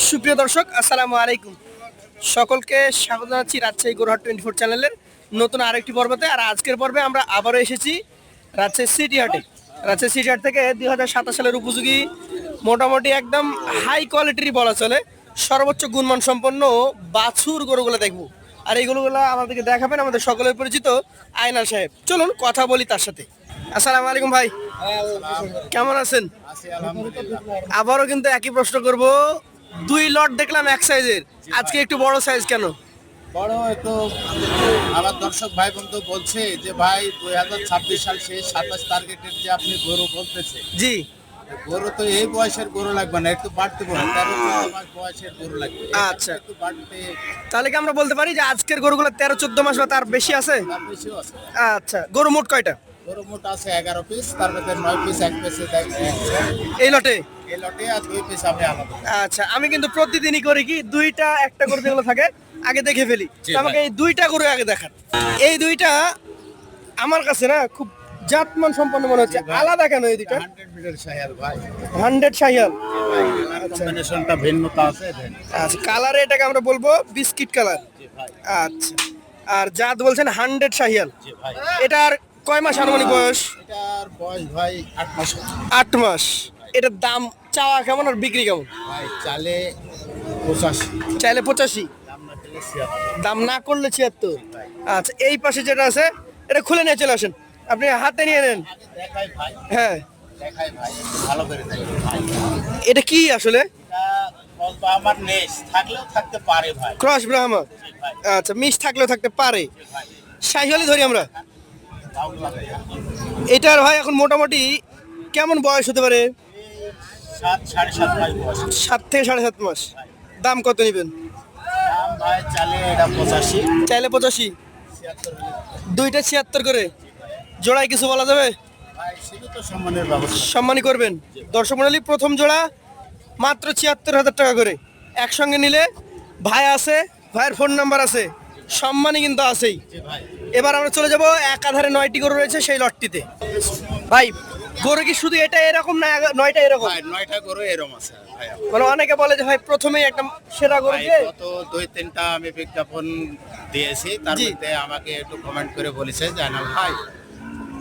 সুপ্রিয় দর্শক, আসসালামু আলাইকুম। সকলকে স্বাগত জানাচ্ছি রাজশাহী গরুহাট 24 চ্যানেলের নতুন আরেকটি পর্বতে। আর আজকের পর্বে আমরা আবারও এসেছি রাজশাহী সিটি হাটে। রাজশাহী সিটি হাট থেকে 2027 সালের উপযোগী মোটামুটি একদম হাই কোয়ালিটির বলা চলে সর্বোচ্চ গুণমান সম্পন্ন বাছুর গরুগুলো দেখবো। আর এই গরুগুলো আমাদেরকে দেখাবেন আমাদের সকলের পরিচিত আয়নাল সাহেব। চলুন কথা বলি তার সাথে। আসসালামু আলাইকুম ভাই, কেমন আছেন? আবারও কিন্তু একই প্রশ্ন করব। দুই লট দেখলাম এক সাইজের, আজকে একটু বড় সাইজ কেন? বড় একটু আমার দর্শক ভাই বন্ধু বলছে যে ভাই 2026 সাল শেষ 27 টার্গেটের যে আপনি গরু বলতেছে, জি গরু তো এই বয়সের গরু লাগবে না, একটু বাড়তে বলে 13-14 মাস বয়সের গরু লাগবে। আচ্ছা, একটু বাড়তে তাহলে কি আমরা বলতে পারি যে আজকের গরুগুলো 13-14 মাস বা তার বেশি আছে? তার বেশিও আছে। আচ্ছা, গরু মোট কয়টা গরু মোট আছে 11 পিস, তার মধ্যে 9 পিস এক পিসে এই লটে? এই লটে আর 2 পিস আমি আলাদা। আচ্ছা, আমি কিন্তু প্রতিদিনই করি কি দুইটা একটা গরু যেগুলো থাকে আগে দেখে ফেলি। জি তো আমাকে ভাই। এই দুইটা গরু আগে দেখান। এই দুইটা আমার কাছে না খুব জাতমান সম্পন্ন মনে হচ্ছে। জি ভাই। আলাদা কেন এই দুইটা? 100 মিটার শায়াল ভাই। 100 শাহিয়াল। কম্বিনেশনটা ভিন্নতা আছে দেন। আচ্ছা, কালারে এটাকে আমরা বলবো বিস্কিট কালার। জি ভাই। আচ্ছা, আর জাত বলছেন 100 শাহিয়াল। জি ভাই। এটার কয় মাস আনুমানিক বয়স? এটার বয়স ভাই 8 মাস। 8 মাস। এটার দাম চাওয়া কেমন আর বিক্রি কেমন? ভাই চালে 85, চাইলে 85, দাম না পেলে 76। দাম না করলে 76। আচ্ছা, এই পাশে যেটা আছে এটা খুলে নিয়ে চলে আসেন, আপনি হাতে নিয়ে নেন। আগে দেখাই ভাই, হ্যাঁ, দেখাই ভাই, একটু ভালো করে দেখাই ভাই। এটা কি আসলে? এটা বলবো আমার নেশ থাকলেও থাকতে পারে ভাই। ক্রস ব্রাহ্মা। জি ভাই। আচ্ছা, মিস থাকলেও থাকতে পারে। জি ভাই। শাহিওয়ালি ধরি আমরা। বাউলা ভাই। এটার ভাই এখন মোটামুটি কেমন বয়স হতে পারে? 7 7.5 মাস বয়স। 7 থেকে 7.5 মাস। দাম কত নেবেন? দাম ভাই চালে এটা 85, চাইলে 85, 76। দুইটা 76 করে। জোড়ায় কিছু বলা যাবে? ভাই সীমিত সম্মানের ব্যবস্থা। সম্মানী করবেন। দর্শক মণ্ডলী, প্রথম জোড়া মাত্র 76,000 টাকা করে। একসঙ্গে নিলে ভাই আছে, ভাইয়ের ফোন নাম্বার আছে, সম্মানী কিন্তু আছেই। জি ভাই। এবার আমরা চলে যাব একাধারে 9টি গরু রয়েছে সেই লটটিতে। ভাই, গরু কি শুধু এটা এরকম না 9টা এরকম? ভাই 9টা গরু এরকম আছে ভাই। মানে অনেকে বলে যে ভাই প্রথমেই একটা সেরা গরু ভাই দিয়ে। গত 2-3টা আমি বিজ্ঞাপন দিয়েছি, তার জি। মধ্যে আমাকে একটু কমেন্ট করে বলেছে যে আনাল ভাই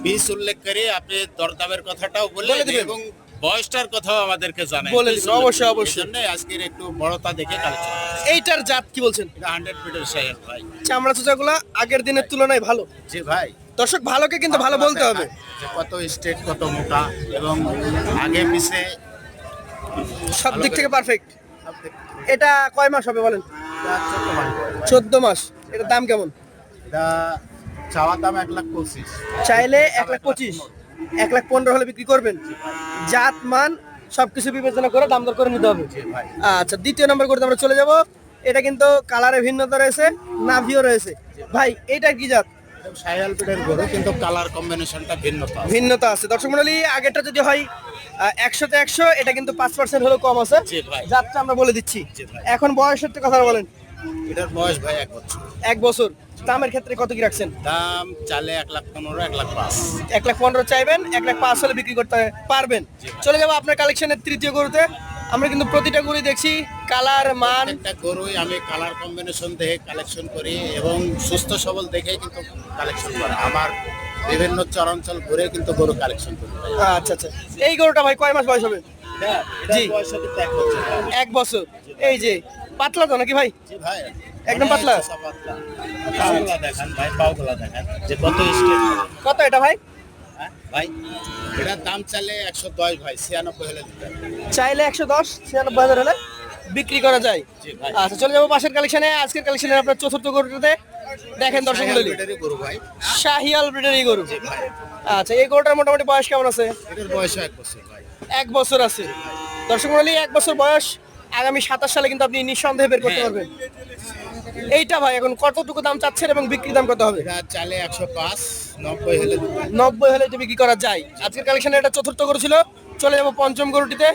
পিস উল্লেখ করে আপনি দরদামের কথাটাও বলে বলে দিবেন। এবং বয়সটার কথাও আমাদেরকে জানাই। বলে দিবেন, অবশ্যই, অবশ্যই। জন্য আজকের একটু বড়তা দেখে কালেকশন। এইটার জাত কি বলছেন? এটা 100 মিটার শায়াল ভাই। চামড়া চোচাগুলা আগের দিনের তুলনায় ভালো। জি ভাই। দর্শক, ভালোকে কিন্তু ভালো বলতে হবে। যে কত স্ট্রেট, কত মোটা এবং আগে পিছে সব দিক থেকে পারফেক্ট। সব দিক এটা কয় মাস হবে বলেন? এটা ছোট ভাই। 14 মাস। এটার দাম কেমন? এটা চাওয়া দাম 1,25,000। চাইলে 1,25,000, 1,15,000 হলে বিক্রি করবেন। জাত মান সবকিছু বিবেচনা করে দাম দর করে নিতে হবে। জি ভাই। আচ্ছা, দ্বিতীয় নম্বর করতে আমরা চলে যাব। এটা কিন্তু কালারে ভিন্নতা রয়েছে, নাভিও রয়েছে। ভাই, এটা কি জাত? এটা শায়াল পিটের গরু, কিন্তু কালার কম্বিনেশনটা ভিন্নতা আছে। ভিন্নতা আছে। দর্শক মণ্ডলী, আগেরটা যদি হয় 100-তে 100, এটা কিন্তু 5% হলেও কম আছে। জি ভাই। জাতটা আমরা বলে দিচ্ছি। জি ভাই। এখন বয়সের তো কথা বলেন। এটার বয়স ভাই 1 বছর। 1 বছর। দামের ক্ষেত্রে কত কি রাখছেন? দাম চালে 1,15,000, 1,05,000। 1,15,000 চাইবেন, 1,05,000 হলে বিক্রি করতে পারবেন। জি ভাই। চলে যাবো আপনার কালেকশনের তৃতীয় গরুতে। আমরা কিন্তু প্রতিটা গরু দেখছি কালার মান। একটা গরুই আমি কালার কম্বিনেশন দেখে কালেকশন করি এবং সুস্থ সবল দেখে কিন্তু কালেকশন করি। আমার বিভিন্ন চরাঞ্চল ঘুরে কিন্তু গরু কালেকশন করি ভাই। আচ্ছা আচ্ছা, এই গরুটা ভাই কয় মাস বয়স হবে? জি। জি। বয়স হবে 1 বছর। 1 বছর। এই যে পাতলা তো নাকি ভাই? জি ভাই। একদম পাতলা? অনেক পাতলা। পাগুলা দেখান ভাই, পাগুলা দেখান যে কত স্ট্রেট। কত এটা ভাই? হ্যাঁ ভাই, এটার দাম চালে 110 ভাই, 96 হলে দিতে হবে। চাইলে 110, 96,000 হলে বিক্রি করা যায়। জি ভাই। আচ্ছা, চলে যাবো পাশের কালেকশনে। আজকের কালেকশনের আপনার চতুর্থ গরুটাতে দেখেন দর্শক শায়াল মণ্ডলী, পিটেরই গরু ভাই। শাহিয়াল ব্রিডের এই গরু। জি ভাই। আচ্ছা, এই গরুটার মোটামুটি বয়স কেমন আছে? এটার বয়স 1 বছর ভাই। 1 বছর আছে। দর্শক মণ্ডলী, 1 বছর বয়স, আগামী 27 সালে কিন্তু আপনি নিঃসন্দেহে বের করতে হ্যাঁ। পারবেন। এইটা ভাই এখন কতটুকু দাম চাচ্ছেন এবং বিক্রি দাম কত হবে? এটা চালে 105, 90 হলে দিতে হবে। 90 হলে এটা বিক্রি করা যায়। আজকের কালেকশনে এটা চতুর্থ গরু ছিল। চলে যাবো পঞ্চম গরুটিতে।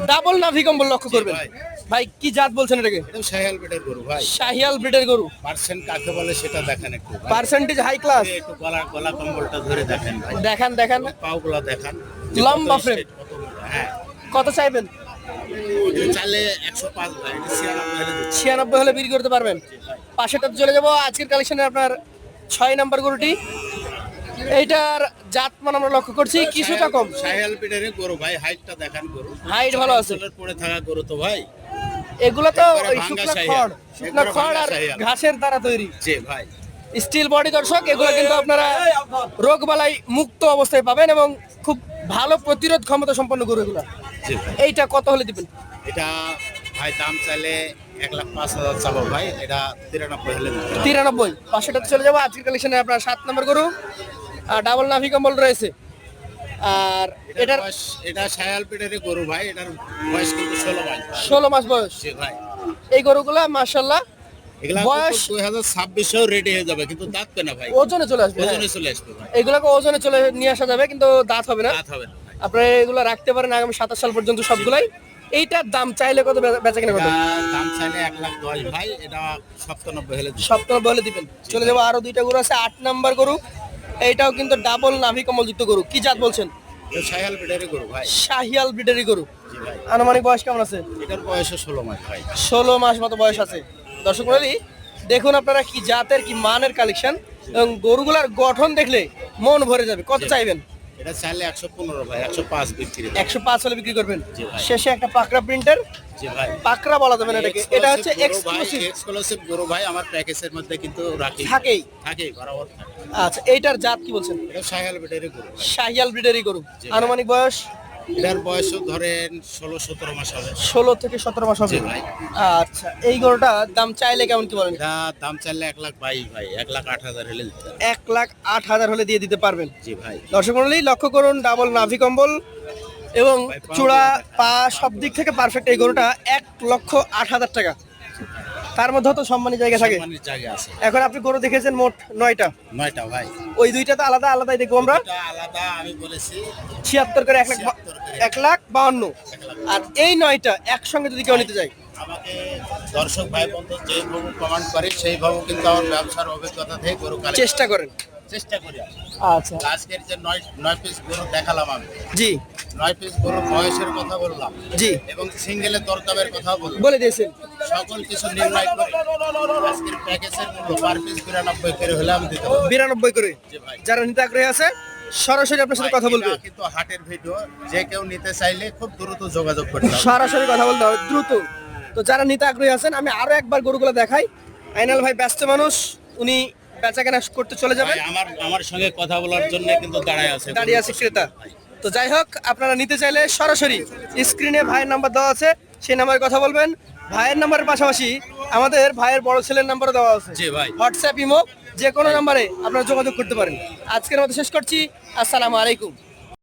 ডাবল নাভি কম্বল লক্ষ্য করবেন। ভাই। ভাই, কি জাত বলছেন এটাকে? এটা শায়াল পিটের গরু ভাই। শাহিয়াল ব্রিডের গরু। পার্সেন্ট কাকে বলে সেটা দেখেন একটু ভাই। Percentage high class. একটু গলা কম্বলটা ধরে দেখেন ভাই। দেখান দেখান। পাগুলা দেখান। লম্বা frame। কত মোটা, হ্যাঁ। কত চাইবেন? চাইলে 105 ভাই, এটা 96 হলে দিচ্ছি। 96 হলে বিক্রি করতে পারবেন। পাশেটা চলে যাব আজকের কালেকশনে আপনার 6 নাম্বার গরুটি। এইটার জাতমান আমরা লক্ষ্য করছি কিছুটা কম। সাহেল পিটারে গরু ভাই, হাইটটা দেখান গরু। হাইট ভালো আছে। চুলের পড়ে থাকা গরু তো ভাই। এগুলো তো একবারে ওই ভাঙ্গা শুকনা সাইয়াল। খড় আর সাইয়াল। ঘাসের দ্বারা তৈরি জি ভাই। স্টিল বডি দর্শক, এগুলো কিন্তু আপনারা রোগ বালাই মুক্ত অবস্থায় পাবেন এবং খুব ভালো প্রতিরোধ ক্ষমতা সম্পন্ন গরু এগুলো। জি ভাই। এইটা কত হলে দিবেন? এটা ভাই দাম চাইলে 1,05,000 চাবো ভাই, এটা 93 হলে দিতে হবে। 93। পাশেটাতে চলে যাবো আজকের কালেকশনে আপনার 7 নম্বর গরু আর ডাবল নাভি কম্বল রয়েছে। আর এটার এটা সায়াল পিটারে গরু ভাই, এটার বয়স কিন্তু 16 মাস ভাই। 16 মাস বয়স। জি ভাই। এই গরুগুলা মাশাআল্লাহ এগুলা বয়স 2026-এও রেডি হয়ে যাবে, কিন্তু দাঁত পে না ভাই। ওজনে চলে আসবে। ওজনে চলে আসবে ভাই, এগুলাকে ওজনে চলে নিয়ে আসা যাবে কিন্তু দাঁত হবে না। দাঁত হবে না ভাই। আপনারা এগুলো রাখতে পারেন আগামী 27 সাল পর্যন্ত সবগুলাই। এইটার দাম চাইলে কত বেচা কিনা করবেন? এটা দাম চাইলে 1,10,000 ভাই, এটা 97 হলে দিতে হবে। 97 হলে দিবেন। চলে যাবো আরো দুইটা গরু আছে 8 নাম্বার গরু। এইটাও কিন্তু ডাবল নাভি কম্বল যুক্ত গরু। কি জাত বলছেন? এটা সায়াল পিটারে গরু ভাই। শাহিয়াল ব্রিডারি গরু। জি ভাই। আনুমানিক বয়স কেমন আছে? এটার বয়স 16 মাস ভাই। 16 মাস মতো বয়স আছে। দর্শক মণ্ডলী দেখুন আপনারা কি জাতের কি মানের কালেকশন এবং গরুগুলার গঠন দেখলে মন ভরে যাবে। কত চাইবেন? এটা চাইলে 115 ভাই, 105 বিক্রি। 105 হলে বিক্রি করবেন। জি ভাই। শেষে একটা পাকড়া প্রিন্টার, জি ভাই। পাকড়া বলা যাবে না এটাকে, এটা হচ্ছে এক্সক্লুসিভ এক্সক্লুসিভ গরু ভাই, আমার প্যাকেজের মধ্যে কিন্তু রাখি থাকেই। থাকে বরাবর থাকে। আচ্ছা এইটার জাত কি বলছেন? এটা সায়াল পিটারে গরু ভাই। শাহিয়াল ব্রিডারি গরু। জি ভাই। আনুমানিক বয়স এটার বয়সও ধরেন 16-17 মাস হবে। 16 থেকে 17 মাস হবে। জি ভাই। আচ্ছা এই গরুটার দাম চাইলে কেমন কি বলেন? এটা দাম চাইলে 1,22,000 ভাই, 1,08,000 হলে দিতে হবে। 1,08,000 হলে দিয়ে দিতে পারবেন। জি ভাই। দর্শক মণ্ডলী লক্ষ্য করুন ডাবল নাভি কম্বল এবং ভাই, পা চূড়া গুলো পা সব দিক থেকে পারফেক্ট। এই গরুটা 1,08,000 টাকা। তার মধ্যে তো সম্মানী জায়গা থাকে। সম্মানের জায়গা আছে। এখন আপনি গরু দেখেছেন মোট 9টা, 9টা ভাই। ওই দুইটা তো আলাদা আলাদাই দেখবো আমরা। এটা আলাদা আমি বলেছি 76 করে 1,52,000। আর এই 9টা একসঙ্গে যদি কেউ নিতে যায় আমাকে দর্শক ভাই বন্ধু যেভাবে কমেন্ট করে সেইভাবে কিন্তু আমার ব্যবসার অভিজ্ঞতা থেকে গরু কালেক্ট চেষ্টা করেন। চেষ্টা করি। আচ্ছা আজকের যে 9 পিস গরু দেখালাম আমি, জি 9 পিস গরু বয়সের কথা বললাম জি এবং সিঙ্গেলের দরদামের কথা বললাম, বলে দিয়েছেন। সকল কিছু নির্ণয় করে আজকের প্যাকেজের মূল্য পার পিস 92 করে হলে আমি দিতে পারবো। 92 করে। জি ভাই। যারা নিতে আগ্রহী আছে সরাসরি আপনার সাথে কথা বলবে। এটা কিন্তু হাটের ভিডিও, যে কেউ নিতে চাইলে খুব দ্রুত যোগাযোগ করতে হবে। সরাসরি কথা বলতে হবে দ্রুত। তো যারা নিতে আগ্রহী আছেন আমি আরো একবার গরুগুলো দেখাই। আইনাল ভাই ব্যস্ত মানুষ, উনি বেচা কেনা করতে চলে যাবেন। ভাই, আমার সঙ্গে কথা বলার জন্য কিন্তু দাঁড়িয়ে আছে ক্রেতা। তো যাই হোক আপনারা নিতে চাইলে সরাসরি স্ক্রিনে ভাইয়ের নাম্বার দেওয়া আছে, সেই নাম্বারে কথা বলবেন। ভাইয়ের নাম্বারের পাশাপাশি আমাদের ভাইয়ের বড় ছেলের নাম্বারও দেওয়া আছে। জি ভাই। হোয়াটসঅ্যাপ ইমো যে কোনো নাম্বারে আপনারা যোগাযোগ করতে পারেন। আজকের মতো শেষ করছি। আসসালামু আলাইকুম।